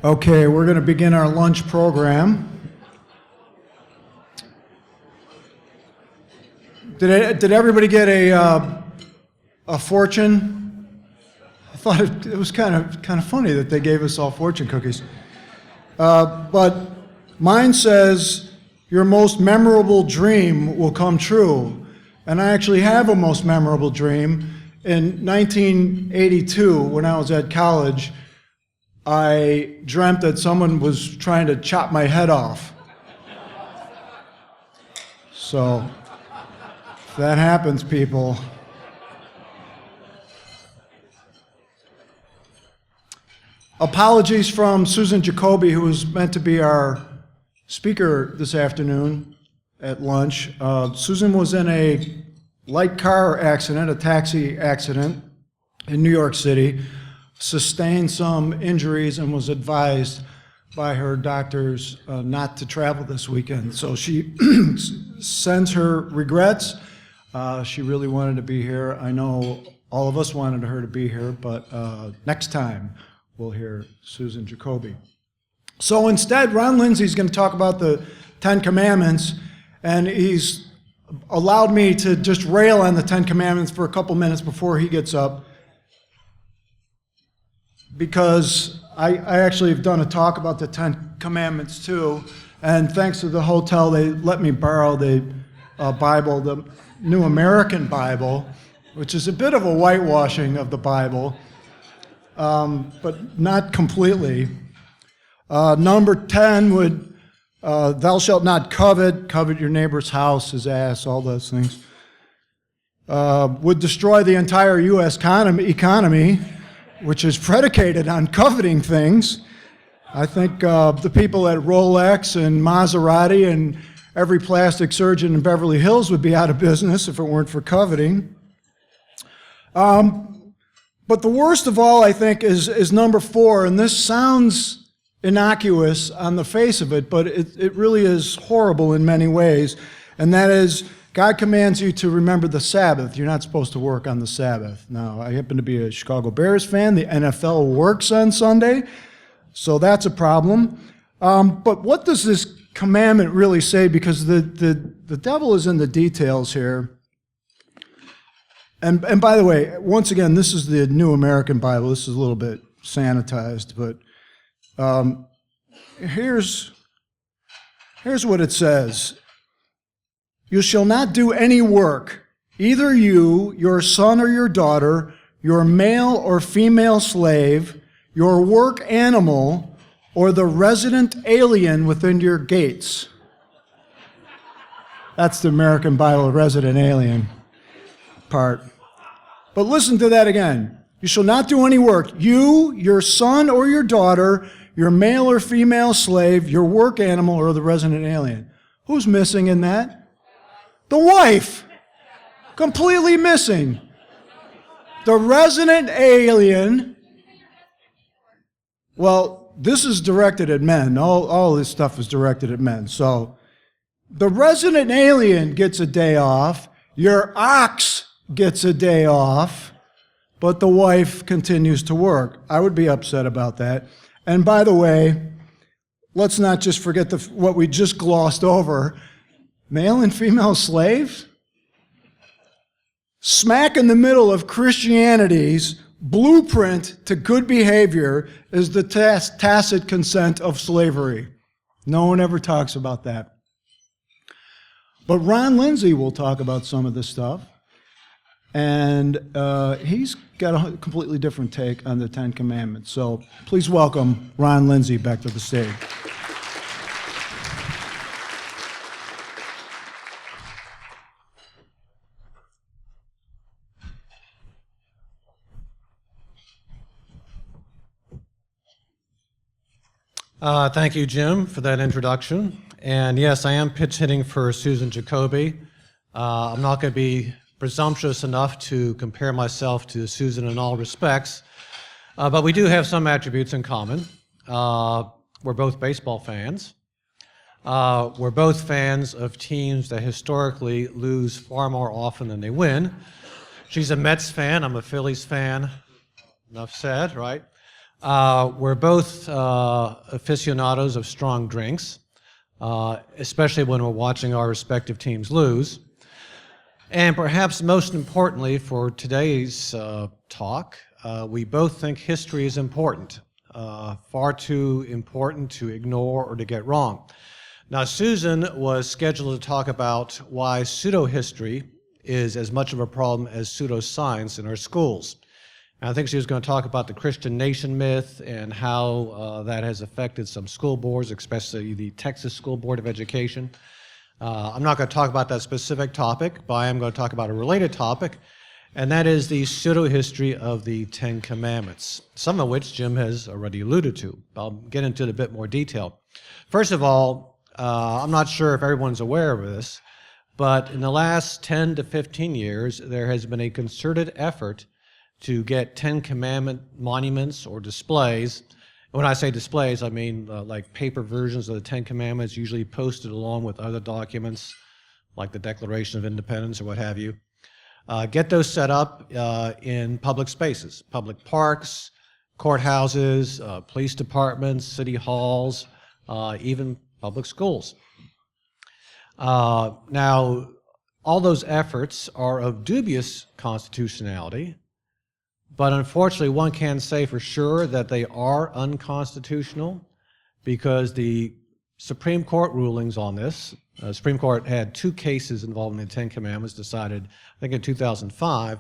Okay, we're going to begin our lunch program. Did everybody get a fortune? I thought it was kind of funny that they gave us all fortune cookies. But mine says your most memorable dream will come true. And I actually have a most memorable dream. In 1982, when I was at college, I dreamt that someone was trying to chop my head off. So, if that happens, people. Apologies from Susan Jacoby, who was meant to be our speaker this afternoon at lunch. Susan was in a light car accident, a taxi accident in New York City, sustained some injuries and was advised by her doctors not to travel this weekend. So she sends her regrets. She really wanted to be here. I know all of us wanted her to be here, but next time we'll hear Susan Jacoby. So instead, Ron Lindsay's going to talk about the Ten Commandments, and he's allowed me to just rail on the Ten Commandments for a couple minutes before he gets up, because I actually have done a talk about the Ten Commandments too, and thanks to the hotel, they let me borrow the Bible, the New American Bible, which is a bit of a whitewashing of the Bible, but not completely. Number 10 would, thou shalt not covet your neighbor's house, his ass, all those things, would destroy the entire U.S. economy, which is predicated on coveting things. I think the people at Rolex and Maserati and every plastic surgeon in Beverly Hills would be out of business if it weren't for coveting. But the worst of all, I think, is number 4, and this sounds innocuous on the face of it, but it really is horrible in many ways, and that is God commands you to remember the Sabbath. You're not supposed to work on the Sabbath. Now, I happen to be a Chicago Bears fan. The NFL works on Sunday, so that's a problem. But what does this commandment really say? Because the devil is in the details here. And by the way, once again, this is the New American Bible. This is a little bit sanitized, but here's what it says. You shall not do any work, either you, your son or your daughter, your male or female slave, your work animal, or the resident alien within your gates. That's the American Bible resident alien part. But listen to that again. You shall not do any work. You, your son or your daughter, your male or female slave, your work animal, or the resident alien. Who's missing in that? The wife. Completely missing. The resident alien. Well, this is directed at men. All this stuff is directed at men. So the resident alien gets a day off. Your ox gets a day off. But the wife continues to work. I would be upset about that. And by the way, let's not just forget what we just glossed over. Male and female slaves? Smack in the middle of Christianity's blueprint to good behavior is the tacit consent of slavery. No one ever talks about that. But Ron Lindsay will talk about some of this stuff. And he's got a completely different take on the Ten Commandments. So please welcome Ron Lindsay back to the stage. Thank you, Jim, for that introduction. And yes, I am pitch hitting for Susan Jacoby. I'm not going to be presumptuous enough to compare myself to Susan in all respects, but we do have some attributes in common. We're both baseball fans. We're both fans of teams that historically lose far more often than they win. She's a Mets fan, I'm a Phillies fan. Enough said, right? We're both aficionados of strong drinks, especially when we're watching our respective teams lose. And perhaps most importantly for today's talk, we both think history is important, far too important to ignore or to get wrong. Now, Susan was scheduled to talk about why pseudo-history is as much of a problem as pseudoscience in our schools. And I think she was going to talk about the Christian nation myth and how that has affected some school boards, especially the Texas School Board of Education. I'm not going to talk about that specific topic, but I am going to talk about a related topic, and that is the pseudo-history of the Ten Commandments, some of which Jim has already alluded to. I'll get into it in a bit more detail. First of all, I'm not sure if everyone's aware of this, but in the last 10 to 15 years, there has been a concerted effort to get Ten Commandment monuments or displays. When I say displays, I mean like paper versions of the Ten Commandments, usually posted along with other documents, like the Declaration of Independence or what have you. Get those set up in public spaces, public parks, courthouses, police departments, city halls, even public schools. Now, all those efforts are of dubious constitutionality, but unfortunately one can say for sure that they are unconstitutional because the Supreme Court rulings on this, the Supreme Court had 2 cases involving the Ten Commandments decided, I think in 2005,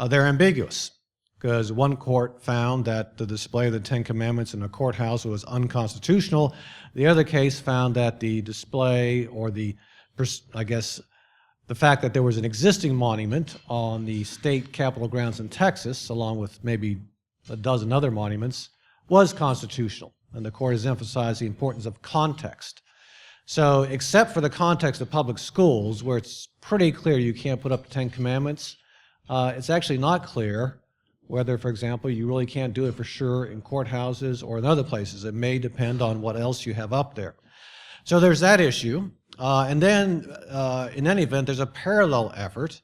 they're ambiguous. Because one court found that the display of the Ten Commandments in a courthouse was unconstitutional. The other case found that the display or the fact that there was an existing monument on the state capitol grounds in Texas, along with maybe a dozen other monuments, was constitutional. And the court has emphasized the importance of context. So except for the context of public schools, where it's pretty clear you can't put up the Ten Commandments, it's actually not clear whether, for example, you really can't do it for sure in courthouses or in other places. It may depend on what else you have up there. So there's that issue. And then, in any event, there's a parallel effort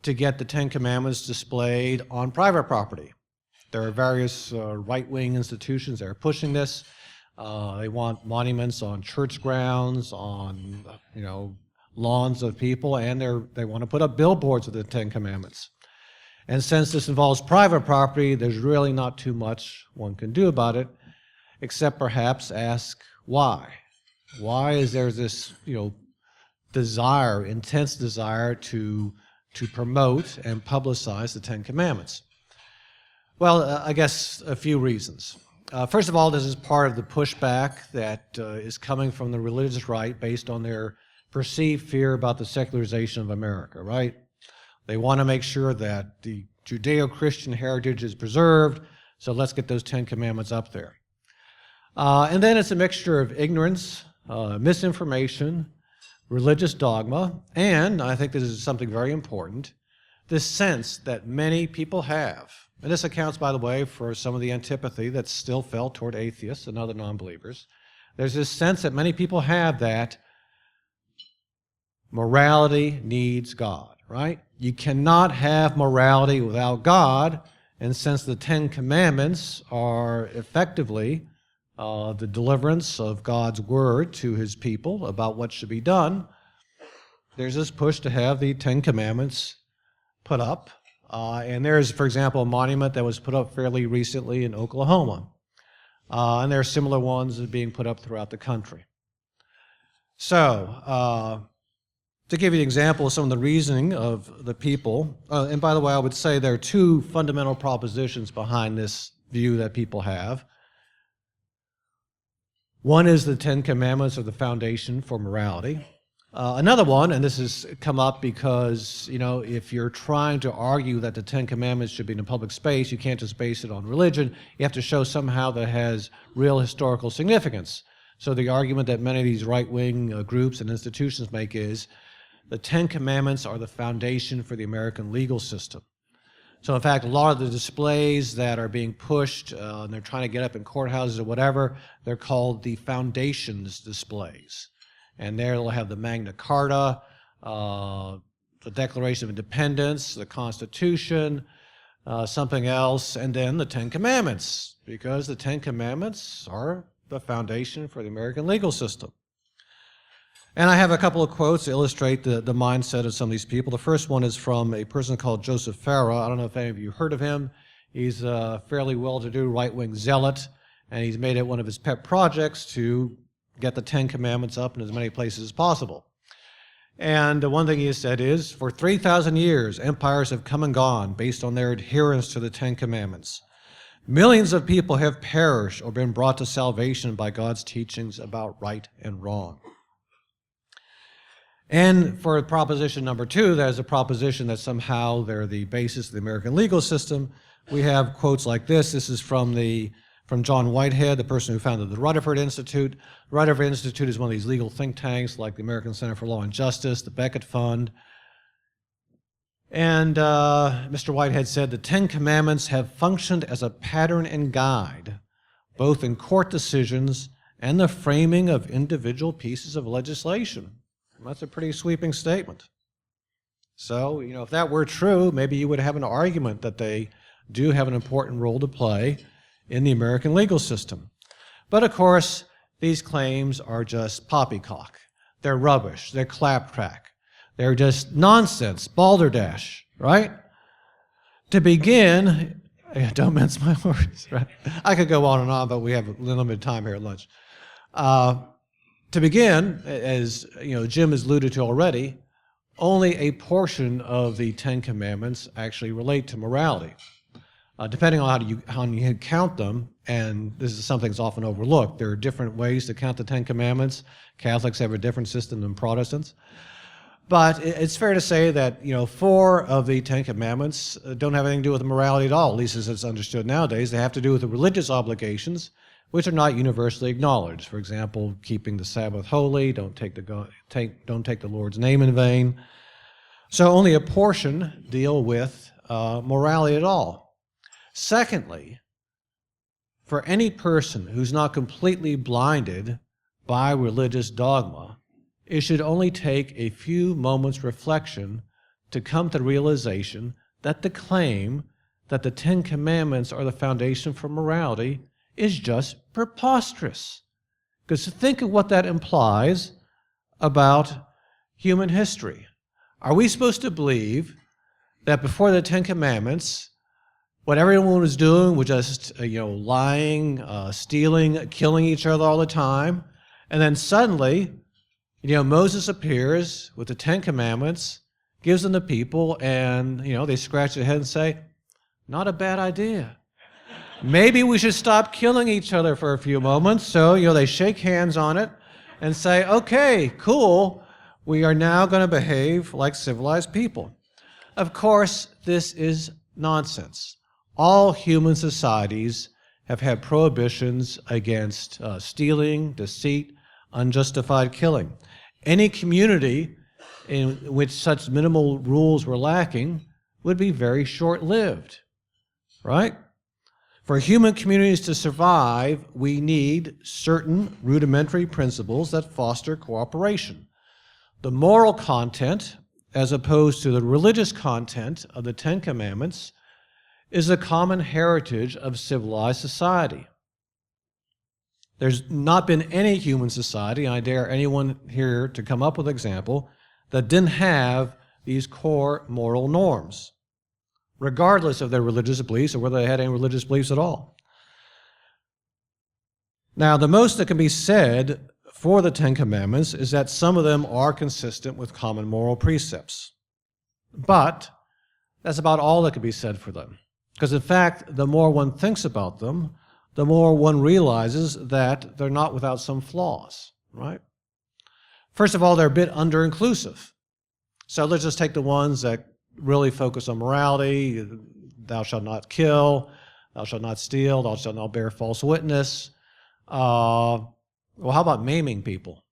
to get the Ten Commandments displayed on private property. There are various right-wing institutions that are pushing this. They want monuments on church grounds, on lawns of people, and they want to put up billboards of the Ten Commandments. And since this involves private property, there's really not too much one can do about it, except perhaps ask why. Why is there this, desire, intense desire to promote and publicize the Ten Commandments? Well, I guess a few reasons. First of all, this is part of the pushback that is coming from the religious right based on their perceived fear about the secularization of America, right? They want to make sure that the Judeo-Christian heritage is preserved, so let's get those Ten Commandments up there. And then it's a mixture of ignorance, misinformation, religious dogma, and I think this is something very important, this sense that many people have, and this accounts, by the way, for some of the antipathy that's still felt toward atheists and other non-believers. There's this sense that many people have that morality needs God, right? You cannot have morality without God, and since the Ten Commandments are effectively the deliverance of God's word to his people about what should be done, there's this push to have the Ten Commandments put up. And there's, for example, a monument that was put up fairly recently in Oklahoma. And there are similar ones that are being put up throughout the country. So, to give you an example of some of the reasoning of the people, and by the way, I would say there are 2 fundamental propositions behind this view that people have. One is the Ten Commandments are the foundation for morality. Another one, and this has come up because, if you're trying to argue that the Ten Commandments should be in a public space, you can't just base it on religion. You have to show somehow that it has real historical significance. So the argument that many of these right-wing groups and institutions make is the Ten Commandments are the foundation for the American legal system. So in fact, a lot of the displays that are being pushed, and they're trying to get up in courthouses or whatever, they're called the foundations displays. And there they'll have the Magna Carta, the Declaration of Independence, the Constitution, something else, and then the Ten Commandments, because the Ten Commandments are the foundation for the American legal system. And I have a couple of quotes to illustrate the mindset of some of these people. The first one is from a person called Joseph Farah. I don't know if any of you heard of him. He's a fairly well-to-do right-wing zealot, and he's made it one of his pet projects to get the Ten Commandments up in as many places as possible. And one thing he has said is, for 3,000 years, empires have come and gone based on their adherence to the Ten Commandments. Millions of people have perished or been brought to salvation by God's teachings about right and wrong. And for proposition number 2, there's a proposition that somehow they're the basis of the American legal system. We have quotes like this. This is from John Whitehead, the person who founded the Rutherford Institute. The Rutherford Institute is one of these legal think tanks like the American Center for Law and Justice, the Becket Fund. And Mr. Whitehead said, the Ten Commandments have functioned as a pattern and guide, both in court decisions and the framing of individual pieces of legislation. That's a pretty sweeping statement. So, if that were true, maybe you would have an argument that they do have an important role to play in the American legal system. But of course, these claims are just poppycock. They're rubbish. They're claptrap. They're just nonsense, balderdash, right? To begin, don't mince my words, right? I could go on and on, but we have limited time here at lunch. To begin, as Jim has alluded to already, only a portion of the Ten Commandments actually relate to morality. Depending on how you count them, and this is something that's often overlooked, there are different ways to count the Ten Commandments. Catholics have a different system than Protestants. But it's fair to say that 4 of the Ten Commandments don't have anything to do with morality at all, at least as it's understood nowadays. They have to do with the religious obligations, which are not universally acknowledged. For example, keeping the Sabbath holy, don't take the Lord's name in vain. So only a portion deal with morality at all. Secondly, for any person who's not completely blinded by religious dogma, it should only take a few moments' reflection to come to the realization that the claim that the Ten Commandments are the foundation for morality is just preposterous. Because think of what that implies about human history. Are we supposed to believe that before the Ten Commandments, what everyone was doing was just, lying, stealing, killing each other all the time, and then suddenly, Moses appears with the Ten Commandments, gives them to people, and, they scratch their head and say, not a bad idea. Maybe we should stop killing each other for a few moments. So, they shake hands on it and say, okay, cool, we are now going to behave like civilized people. Of course, this is nonsense. All human societies have had prohibitions against stealing, deceit, unjustified killing. Any community in which such minimal rules were lacking would be very short-lived, right? For human communities to survive, we need certain rudimentary principles that foster cooperation. The moral content, as opposed to the religious content of the Ten Commandments, is a common heritage of civilized society. There's not been any human society, and I dare anyone here to come up with an example, that didn't have these core moral norms, regardless of their religious beliefs or whether they had any religious beliefs at all. Now, the most that can be said for the Ten Commandments is that some of them are consistent with common moral precepts. But that's about all that can be said for them. Because in fact, the more one thinks about them, the more one realizes that they're not without some flaws, right? First of all, they're a bit under-inclusive. So let's just take the ones that really focus on morality. Thou shalt not kill, thou shalt not steal, thou shalt not bear false witness. Well, how about maiming people?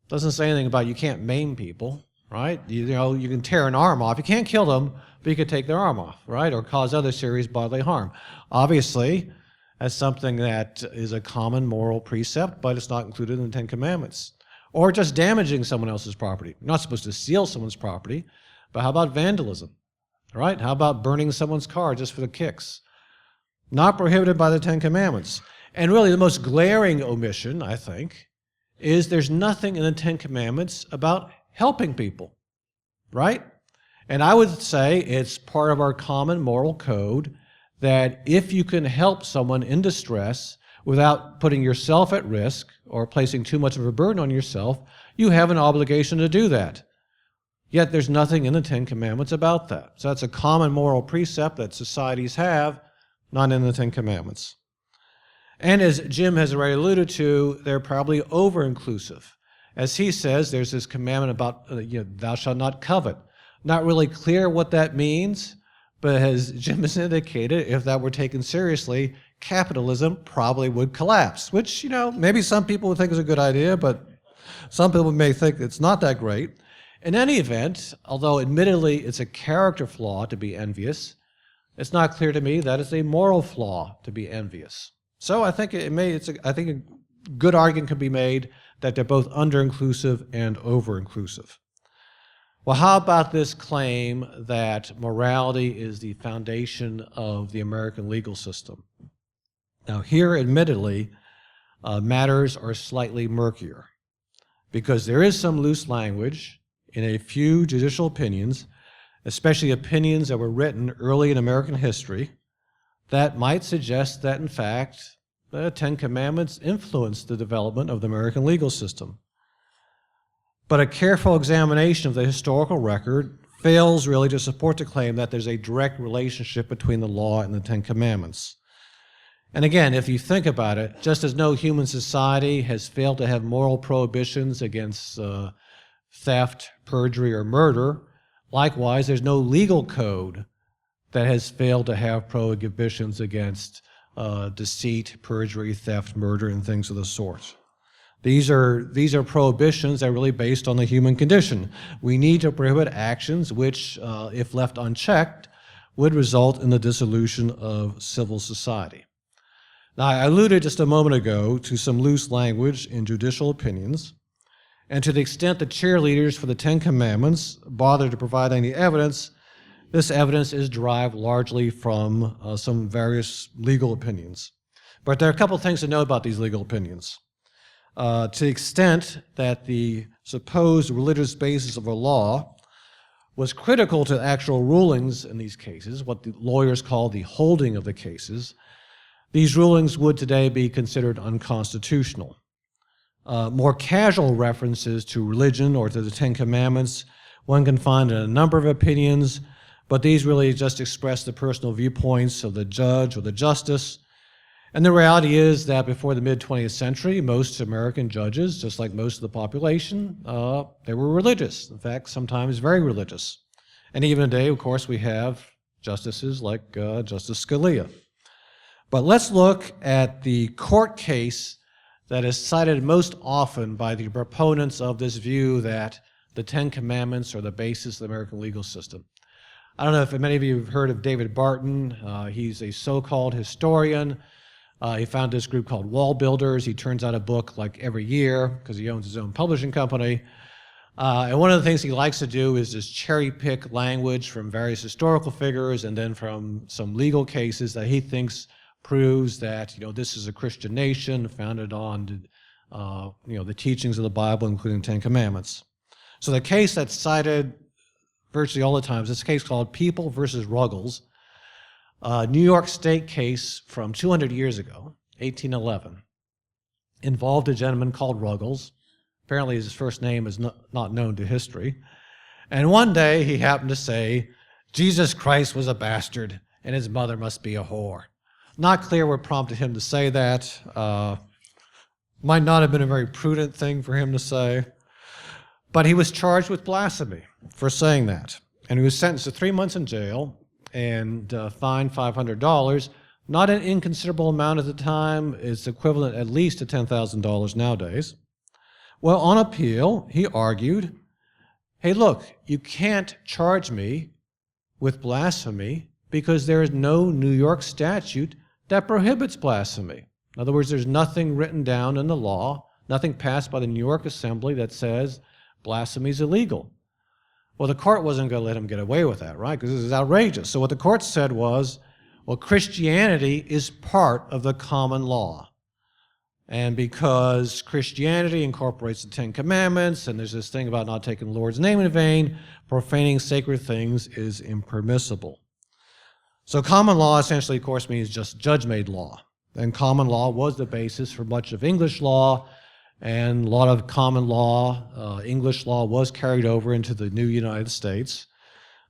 Doesn't say anything about you can't maim people, right? You can tear an arm off. You can't kill them, but you could take their arm off, right? Or cause other serious bodily harm. Obviously, that's something that is a common moral precept, but it's not included in the Ten Commandments. Or just damaging someone else's property. You're not supposed to steal someone's property, but how about vandalism? All right? How about burning someone's car just for the kicks? Not prohibited by the Ten Commandments. And really the most glaring omission, I think, is there's nothing in the Ten Commandments about helping people, right? And I would say it's part of our common moral code that if you can help someone in distress without putting yourself at risk or placing too much of a burden on yourself, you have an obligation to do that. Yet there's nothing in the Ten Commandments about that. So that's a common moral precept that societies have, not in the Ten Commandments. And as Jim has already alluded to, they're probably over-inclusive. As he says, there's this commandment about thou shalt not covet. Not really clear what that means, but as Jim has indicated, if that were taken seriously, capitalism probably would collapse, which, maybe some people would think is a good idea, but some people may think it's not that great. In any event, although admittedly it's a character flaw to be envious, it's not clear to me that it's a moral flaw to be envious. So I think a good argument can be made that they're both under-inclusive and over-inclusive. Well, how about this claim that morality is the foundation of the American legal system? Now here, admittedly, matters are slightly murkier because there is some loose language in a few judicial opinions, especially opinions that were written early in American history, that might suggest that, in fact, the Ten Commandments influenced the development of the American legal system. But a careful examination of the historical record fails really to support the claim that there's a direct relationship between the law and the Ten Commandments. And again, if you think about it, just as no human society has failed to have moral prohibitions against theft, perjury, or murder, likewise, there's no legal code that has failed to have prohibitions against deceit, perjury, theft, murder, and things of the sort. These are prohibitions that are really based on the human condition. We need to prohibit actions which, if left unchecked, would result in the dissolution of civil society. Now, I alluded just a moment ago to some loose language in judicial opinions, and to the extent that cheerleaders for the Ten Commandments bother to provide any evidence, this evidence is derived largely from some various legal opinions. But there are a couple of things to know about these legal opinions. To the extent that the supposed religious basis of a law was critical to actual rulings in these cases, what the lawyers call the holding of the cases, these rulings would today be considered unconstitutional. More casual references to religion or to the Ten Commandments one can find in a number of opinions, but these really just express the personal viewpoints of the judge or the justice. And the reality is that before the mid-20th century, most American judges, just like most of the population, they were religious. In fact, sometimes very religious. And even today, of course, we have justices like Justice Scalia. But let's look at the court case that is cited most often by the proponents of this view that the Ten Commandments are the basis of the American legal system. I don't know if many of you have heard of David Barton. He's a so-called historian. He founded this group called Wall Builders. He turns out a book like every year because he owns his own publishing company. And one of the things he likes to do is just cherry pick language from various historical figures and then from some legal cases that he thinks proves that this is a Christian nation founded on the teachings of the Bible, including the Ten Commandments. So the case that's cited virtually all the time is this case called People versus Ruggles, a New York State case from 200 years ago, 1811, involved a gentleman called Ruggles. Apparently his first name is not known to history. And one day he happened to say, Jesus Christ was a bastard and his mother must be a whore. Not clear what prompted him to say that. Might not have been a very prudent thing for him to say. But he was charged with blasphemy for saying that. And he was sentenced to 3 months in jail and fined $500. Not an inconsiderable amount at the time. It's equivalent at least to $10,000 nowadays. Well, on appeal, he argued, hey, look, you can't charge me with blasphemy because there is no New York statute that prohibits blasphemy. In other words, there's nothing written down in the law, nothing passed by the New York Assembly that says blasphemy is illegal. Well, the court wasn't going to let him get away with that, right? Because this is outrageous. So what the court said was, well, Christianity is part of the common law. And because Christianity incorporates the Ten Commandments, and there's this thing about not taking the Lord's name in vain, profaning sacred things is impermissible. So common law essentially, of course, means just judge-made law. And common law was the basis for much of English law, and a lot of common law, English law, was carried over into the new United States.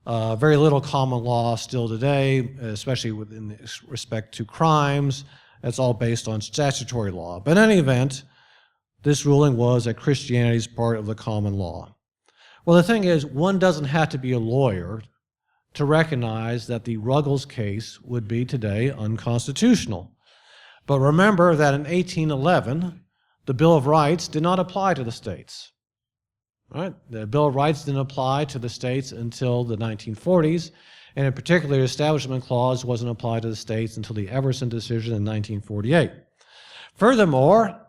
Very little common law still today, especially within respect to crimes. That's all based on statutory law. But in any event, this ruling was that Christianity is part of the common law. Well, the thing is, one doesn't have to be a lawyer to recognize that the Ruggles case would be today unconstitutional. But remember that in 1811, the Bill of Rights did not apply to the states. Right? The Bill of Rights didn't apply to the states until the 1940s, and in particular, the Establishment Clause wasn't applied to the states until the Everson decision in 1948. Furthermore,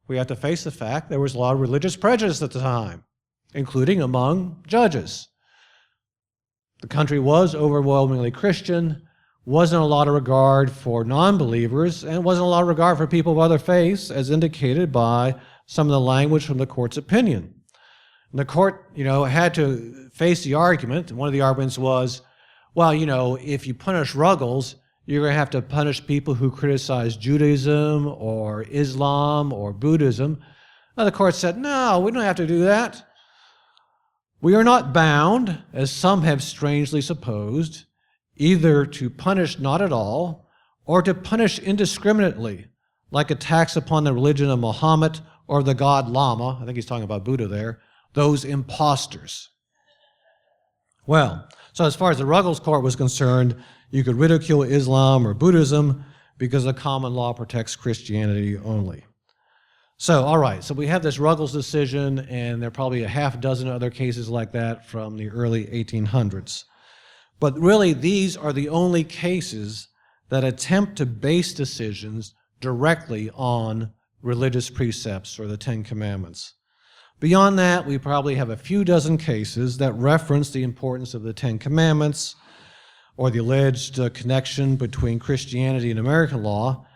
we have to face the fact there was a lot of religious prejudice at the time, including among judges. The country was overwhelmingly Christian, wasn't a lot of regard for non-believers, and wasn't a lot of regard for people of other faiths, as indicated by some of the language from the court's opinion. And the court, had to face the argument, and one of the arguments was, well, if you punish Ruggles, you're going to have to punish people who criticize Judaism or Islam or Buddhism. And the court said, no, we don't have to do that. We are not bound, as some have strangely supposed, either to punish not at all or to punish indiscriminately, like attacks upon the religion of Muhammad or the god Lama, I think he's talking about Buddha there, those imposters. Well, so as far as the Ruggles court was concerned, you could ridicule Islam or Buddhism because the common law protects Christianity only. So, all right, so we have this Ruggles decision, and there are probably a half dozen other cases like that from the early 1800s. But really, these are the only cases that attempt to base decisions directly on religious precepts or the Ten Commandments. Beyond that, we probably have a few dozen cases that reference the importance of the Ten Commandments or the alleged connection between Christianity and American law.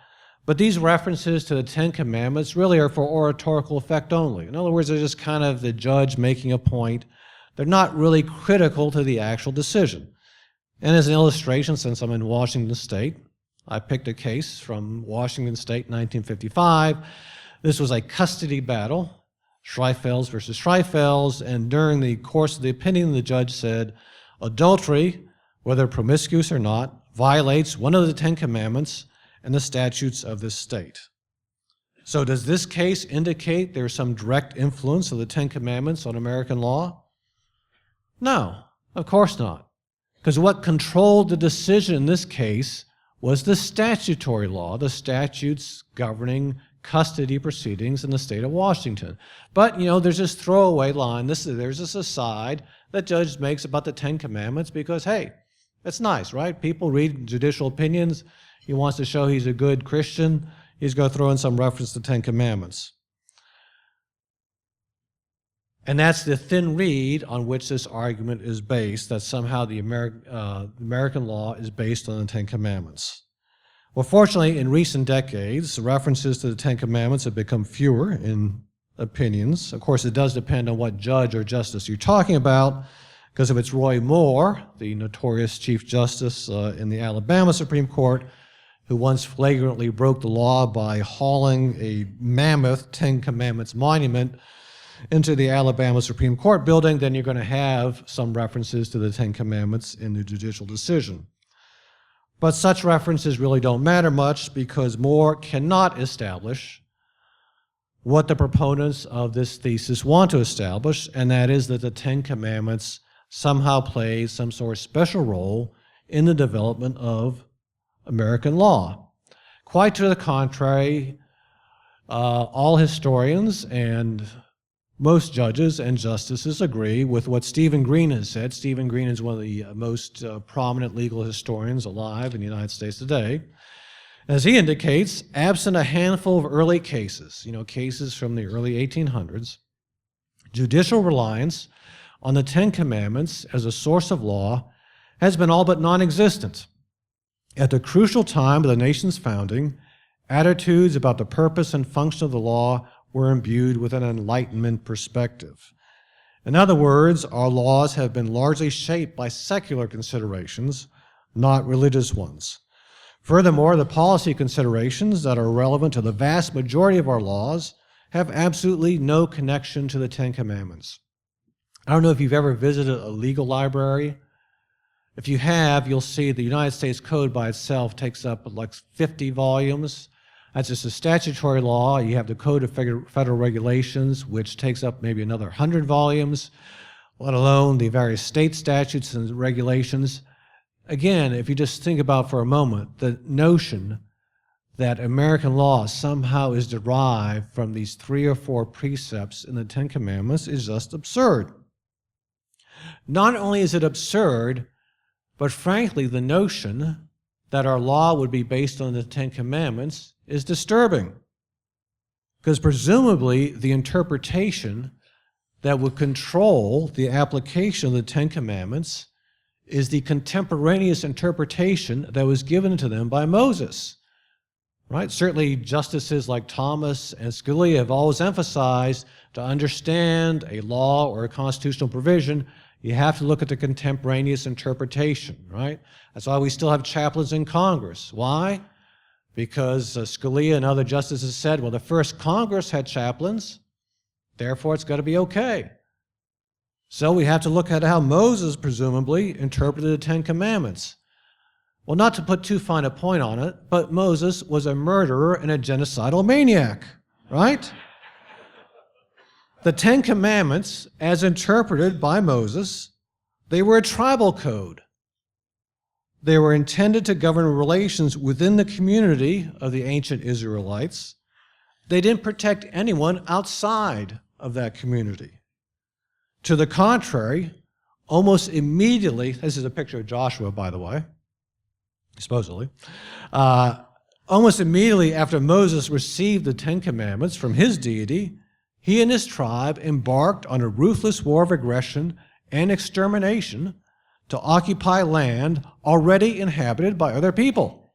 But these references to the Ten Commandments really are for oratorical effect only. In other words, they're just kind of the judge making a point. They're not really critical to the actual decision. And as an illustration, since I'm in Washington State, I picked a case from Washington State in 1955. This was a custody battle, Schreifels versus Schreifels, and during the course of the opinion, the judge said, adultery, whether promiscuous or not, violates one of the Ten Commandments and the statutes of this state. So does this case indicate there's some direct influence of the Ten Commandments on American law? No, of course not. Because what controlled the decision in this case was the statutory law, the statutes governing custody proceedings in the state of Washington. But, there's this throwaway line. There's this aside that judge makes about the Ten Commandments because, hey, it's nice, right? People read judicial opinions. He wants to show he's a good Christian. He's going to throw in some reference to the Ten Commandments. And that's the thin reed on which this argument is based, that somehow the American law is based on the Ten Commandments. Well, fortunately, in recent decades, the references to the Ten Commandments have become fewer in opinions. Of course, it does depend on what judge or justice you're talking about, because if it's Roy Moore, the notorious Chief Justice in the Alabama Supreme Court, who once flagrantly broke the law by hauling a mammoth Ten Commandments monument into the Alabama Supreme Court building, then you're going to have some references to the Ten Commandments in the judicial decision. But such references really don't matter much because Moore cannot establish what the proponents of this thesis want to establish, and that is that the Ten Commandments somehow play some sort of special role in the development of American law. Quite to the contrary, all historians and most judges and justices agree with what Stephen Green has said. Stephen Green is one of the most prominent legal historians alive in the United States today. As he indicates, absent a handful of early cases, cases from the early 1800s, judicial reliance on the Ten Commandments as a source of law has been all but non-existent. At the crucial time of the nation's founding, attitudes about the purpose and function of the law were imbued with an Enlightenment perspective. In other words, our laws have been largely shaped by secular considerations, not religious ones. Furthermore, the policy considerations that are relevant to the vast majority of our laws have absolutely no connection to the Ten Commandments. I don't know if you've ever visited a legal library. If you have, you'll see the United States Code by itself takes up like 50 volumes. That's just a statutory law. You have the Code of Federal Regulations, which takes up maybe another 100 volumes, let alone the various state statutes and regulations. Again, if you just think about for a moment the notion that American law somehow is derived from these 3 or 4 precepts in the Ten Commandments is just absurd. Not only is it absurd, but frankly, the notion that our law would be based on the Ten Commandments is disturbing. Because presumably, the interpretation that would control the application of the Ten Commandments is the contemporaneous interpretation that was given to them by Moses. Right? Certainly, justices like Thomas and Scalia have always emphasized to understand a law or a constitutional provision, you have to look at the contemporaneous interpretation, right? That's why we still have chaplains in Congress. Why? Because Scalia and other justices said, well, the first Congress had chaplains, therefore it's got to be okay. So we have to look at how Moses presumably interpreted the Ten Commandments. Well, not to put too fine a point on it, but Moses was a murderer and a genocidal maniac, right? The Ten Commandments, as interpreted by Moses, they were a tribal code. They were intended to govern relations within the community of the ancient Israelites. They didn't protect anyone outside of that community. To the contrary, almost immediately, this is a picture of Joshua, by the way, supposedly, almost immediately after Moses received the Ten Commandments from his deity, he and his tribe embarked on a ruthless war of aggression and extermination to occupy land already inhabited by other people.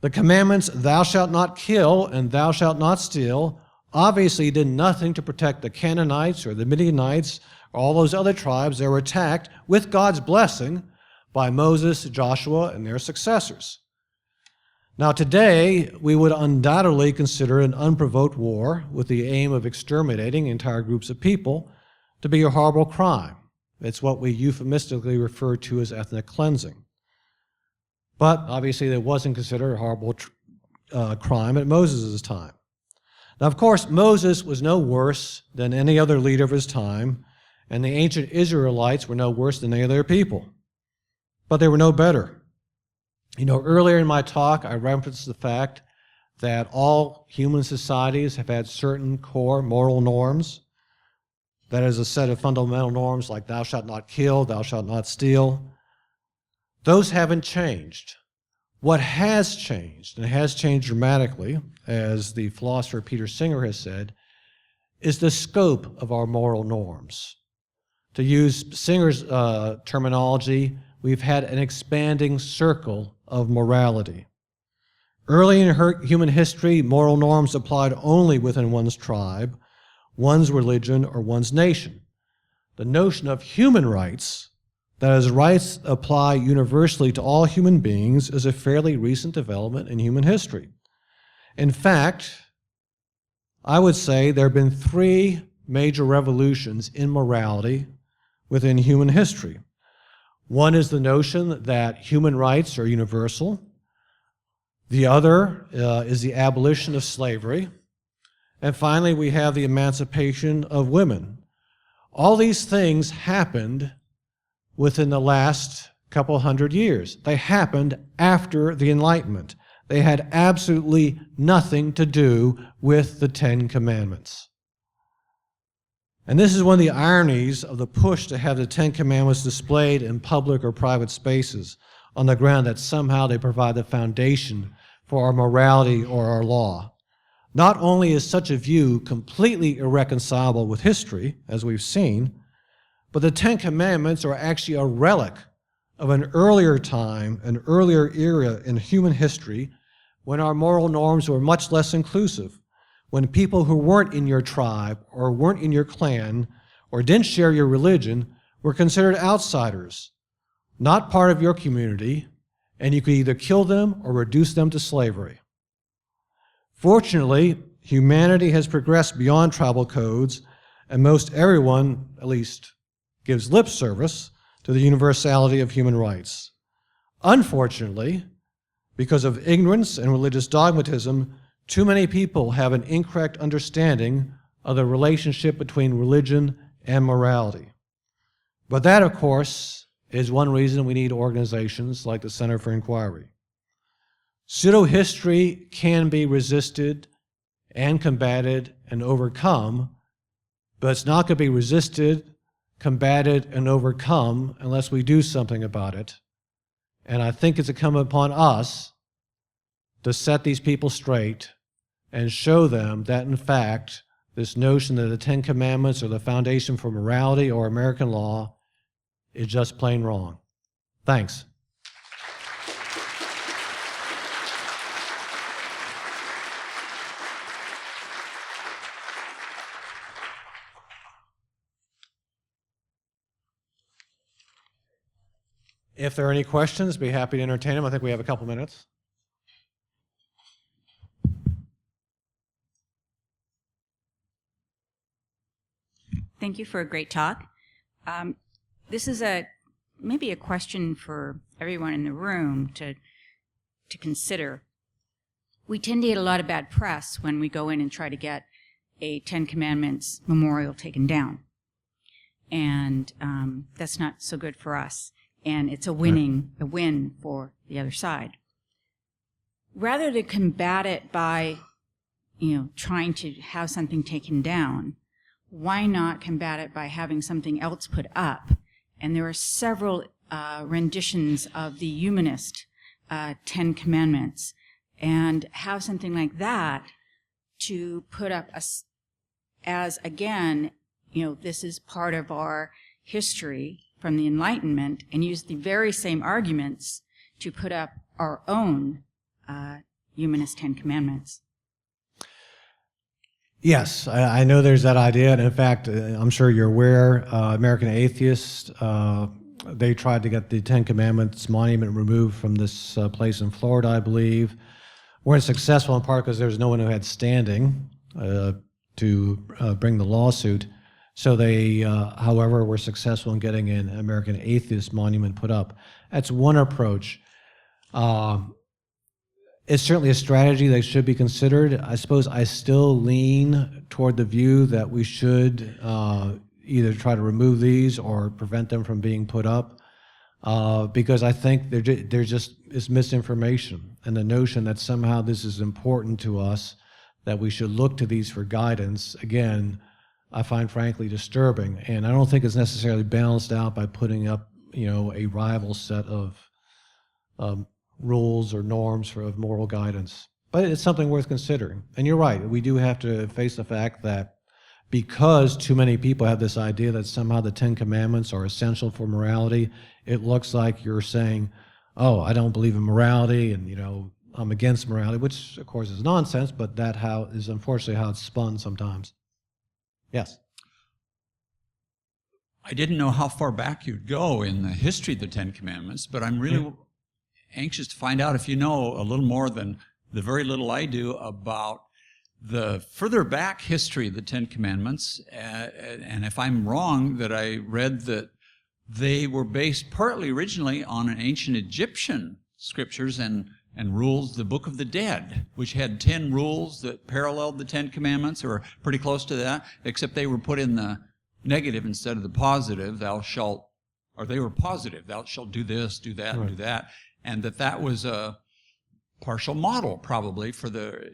The commandments, thou shalt not kill and thou shalt not steal, obviously did nothing to protect the Canaanites or the Midianites or all those other tribes that were attacked with God's blessing by Moses, Joshua, and their successors. Now today, we would undoubtedly consider an unprovoked war with the aim of exterminating entire groups of people to be a horrible crime. It's what we euphemistically refer to as ethnic cleansing. But obviously, it wasn't considered a horrible crime at Moses' time. Now, of course, Moses was no worse than any other leader of his time, and the ancient Israelites were no worse than any other people. But they were no better. You know, earlier in my talk, I referenced the fact that all human societies have had certain core moral norms. That is a set of fundamental norms like thou shalt not kill, thou shalt not steal. Those haven't changed. What has changed, and it has changed dramatically, as the philosopher Peter Singer has said, is the scope of our moral norms. To use Singer's terminology, we've had an expanding circle of morality. Early in human history, moral norms applied only within one's tribe, one's religion, or one's nation. The notion of human rights, that is, rights apply universally to all human beings, is a fairly recent development in human history. In fact, I would say there have been 3 major revolutions in morality within human history. One is the notion that human rights are universal. The other is the abolition of slavery. And finally, we have the emancipation of women. All these things happened within the last couple hundred years. They happened after the Enlightenment. They had absolutely nothing to do with the Ten Commandments. And this is one of the ironies of the push to have the Ten Commandments displayed in public or private spaces on the ground that somehow they provide the foundation for our morality or our law. Not only is such a view completely irreconcilable with history, as we've seen, But the Ten Commandments are actually a relic of an earlier time, an earlier era in human history, when our moral norms were much less inclusive, when people who weren't in your tribe or weren't in your clan or didn't share your religion were considered outsiders, not part of your community, and you could either kill them or reduce them to slavery. Fortunately, humanity has progressed beyond tribal codes, and most everyone, at least, gives lip service to the universality of human rights. Unfortunately, because of ignorance and religious dogmatism, too many people have an incorrect understanding of the relationship between religion and morality. But that, of course, is one reason we need organizations like the Center for Inquiry. Pseudo-history can be resisted and combated and overcome, but it's not going to be resisted, combated, and overcome unless we do something about it. And I think it's incumbent upon us to set these people straight and show them that, in fact, this notion that the Ten Commandments are the foundation for morality or American law is just plain wrong. Thanks. If there are any questions, be happy to entertain them. I think we have a couple minutes. Thank you for a great talk. This is maybe a question for everyone in the room to consider. We tend to get a lot of bad press when we go in and try to get a Ten Commandments memorial taken down. And that's not so good for us. And it's a win for the other side. Rather than combat it by, trying to have something taken down, why not combat it by having something else put up? And there are several renditions of the humanist Ten Commandments, and have something like that to put up as again, this is part of our history from the Enlightenment, and use the very same arguments to put up our own humanist Ten Commandments. Yes, I know there's that idea, and in fact, I'm sure you're aware, American Atheists, they tried to get the Ten Commandments monument removed from this place in Florida, I believe. Weren't successful in part because there was no one who had standing to bring the lawsuit. So they, however, were successful in getting an American Atheist monument put up. That's one approach. It's certainly a strategy that should be considered. I suppose I still lean toward the view that we should either try to remove these or prevent them from being put up, because I think there just is misinformation, and the notion that somehow this is important to us, that we should look to these for guidance, again, I find frankly disturbing, and I don't think it's necessarily balanced out by putting up, a rival set of rules or norms of moral guidance. But it's something worth considering. And you're right, we do have to face the fact that because too many people have this idea that somehow the Ten Commandments are essential for morality, it looks like you're saying, oh, I don't believe in morality, and I'm against morality, which of course is nonsense, but that is unfortunately how it's spun sometimes. Yes. I didn't know how far back you'd go in the history of the Ten Commandments, but I'm really anxious to find out if you know a little more than the very little I do about the further back history of the Ten Commandments. And if I'm wrong, that I read that they were based partly originally on an ancient Egyptian scriptures and rules, the Book of the Dead, which had 10 rules that paralleled the Ten Commandments, or pretty close to that, except they were put in the negative instead of the positive. They were positive. Thou shalt do this, do that, and do that. And that was a partial model, probably, for the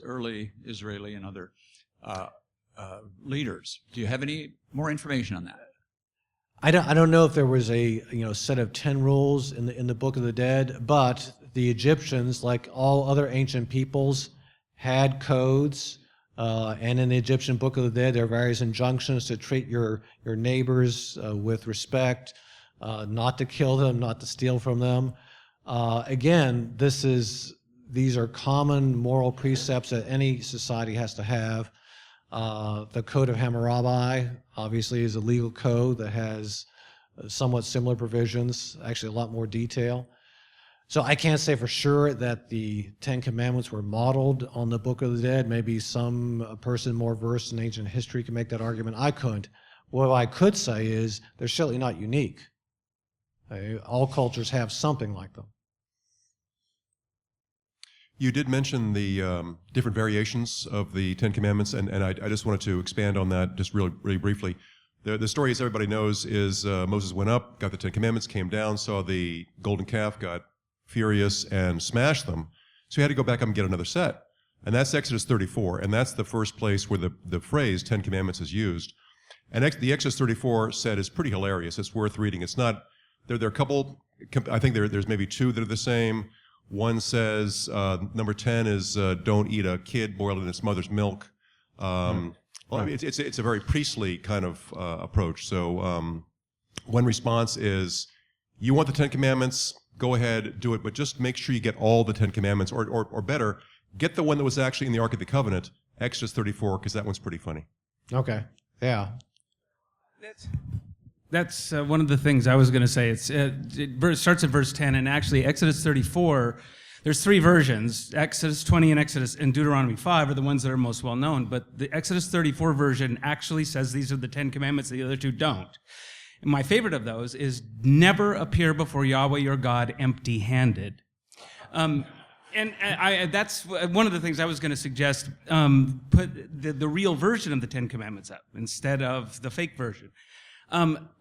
early Israeli and other leaders. Do you have any more information on that? I don't know if there was a set of 10 rules in the Book of the Dead, but the Egyptians, like all other ancient peoples, had codes And in the Egyptian Book of the Dead, there are various injunctions to treat your neighbors with respect, not to kill them, not to steal from them. Again, these are common moral precepts that any society has to have. The Code of Hammurabi, obviously, is a legal code that has somewhat similar provisions, actually a lot more detail. So I can't say for sure that the Ten Commandments were modeled on the Book of the Dead. Maybe a person more versed in ancient history can make that argument. I couldn't. What I could say is they're certainly not unique. All cultures have something like them. You did mention the different variations of the Ten Commandments, and I just wanted to expand on that just really briefly. The story, as everybody knows, is Moses went up, got the Ten Commandments, came down, saw the golden calf, got furious, and smashed them. So he had to go back up and get another set. And that's Exodus 34, and that's the first place where the phrase Ten Commandments is used. And the Exodus 34 set is pretty hilarious. It's worth reading. It's not, there are a couple, I think there's maybe two that are the same. One says, number 10 is don't eat a kid boiled in its mother's milk. Well, it's a very priestly kind of approach. So one response is, you want the Ten Commandments, go ahead, do it, but just make sure you get all the Ten Commandments, or better, get the one that was actually in the Ark of the Covenant, Exodus 34, because that one's pretty funny. Okay, yeah. That's one of the things I was going to say. It starts at verse 10, and actually Exodus 34, there's three versions. Exodus 20 and Deuteronomy 5 are the ones that are most well known, but the Exodus 34 version actually says these are the Ten Commandments, the other two don't. And my favorite of those is never appear before Yahweh your God empty-handed. And that's one of the things I was going to suggest, put the real version of the Ten Commandments up instead of the fake version.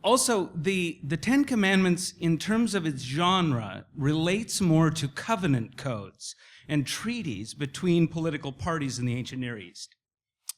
Also, the Ten Commandments, in terms of its genre, relates more to covenant codes and treaties between political parties in the ancient Near East.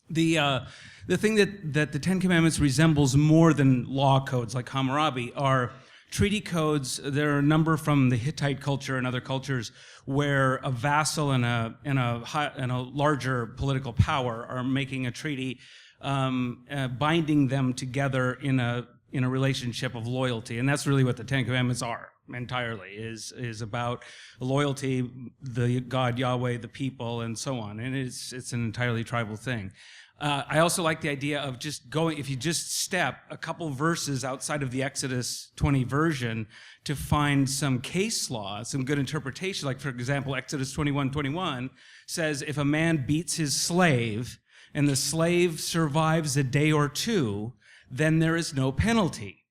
The thing that the Ten Commandments resembles more than law codes like Hammurabi are treaty codes. There are a number from the Hittite culture and other cultures where a vassal and a larger political power are making a treaty, binding them together in a relationship of loyalty, and that's really what the Ten Commandments are entirely. Is about loyalty, the God Yahweh, the people, and so on. And it's an entirely tribal thing. I also like the idea of just going, if you just step a couple verses outside of the Exodus 20 version to find some case law, some good interpretation. Like, for example, Exodus 21:21 says, if a man beats his slave and the slave survives a day or two, then there is no penalty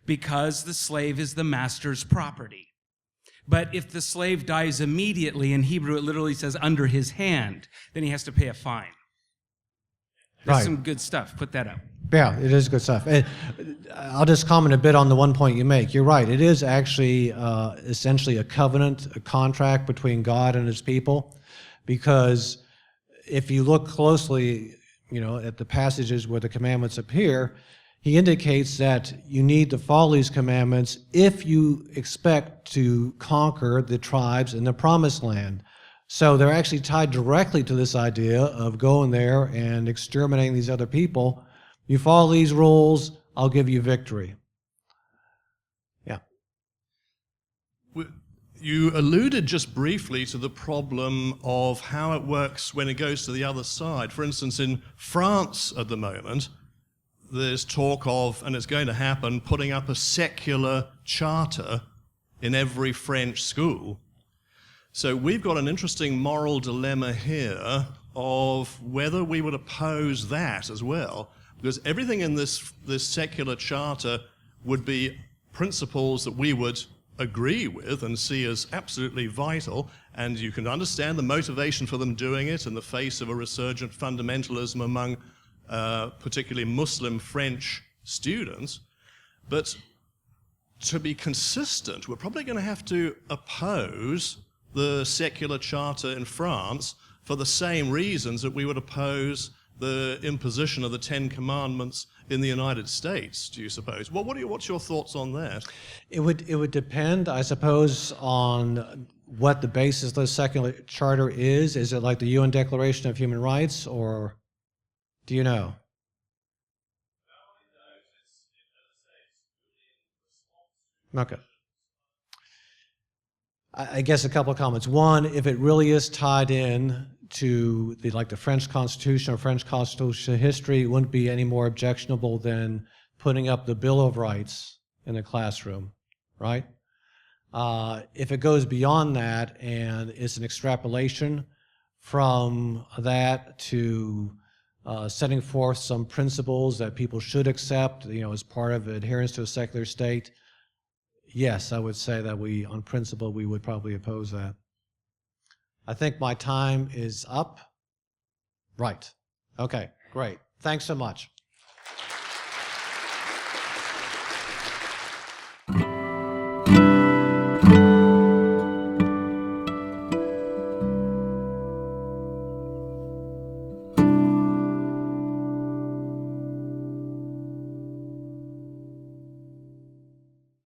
because the slave is the master's property. But if the slave dies immediately, in Hebrew it literally says under his hand, then he has to pay a fine. That's some good stuff. Put that up. Yeah, it is good stuff. And I'll just comment a bit on the one point you make. You're right. It is actually essentially a covenant, a contract between God and his people, because if you look closely, at the passages where the commandments appear, he indicates that you need to follow these commandments if you expect to conquer the tribes in the promised land. So they're actually tied directly to this idea of going there and exterminating these other people. You follow these rules, I'll give you victory. Yeah. You alluded just briefly to the problem of how it works when it goes to the other side. For instance, in France at the moment, there's talk of, and it's going to happen, putting up a secular charter in every French school. So we've got an interesting moral dilemma here of whether we would oppose that as well, because everything in this secular charter would be principles that we would agree with and see as absolutely vital, and you can understand the motivation for them doing it in the face of a resurgent fundamentalism among particularly Muslim French students. But to be consistent, we're probably going to have to oppose the secular charter in France for the same reasons that we would oppose the imposition of the Ten Commandments in the United States, do you suppose? What's your thoughts on that? It would depend, I suppose, on what the basis of the secular charter is? Is it like the UN Declaration of Human Rights, or do you know? Okay. I guess a couple of comments. One, if it really is tied in to the French Constitution or French constitutional history, it wouldn't be any more objectionable than putting up the Bill of Rights in the classroom, right? If it goes beyond that and it's an extrapolation from that to setting forth some principles that people should accept, as part of adherence to a secular state, yes, I would say that on principle, we would probably oppose that. I think my time is up. Right. Okay, great. Thanks so much.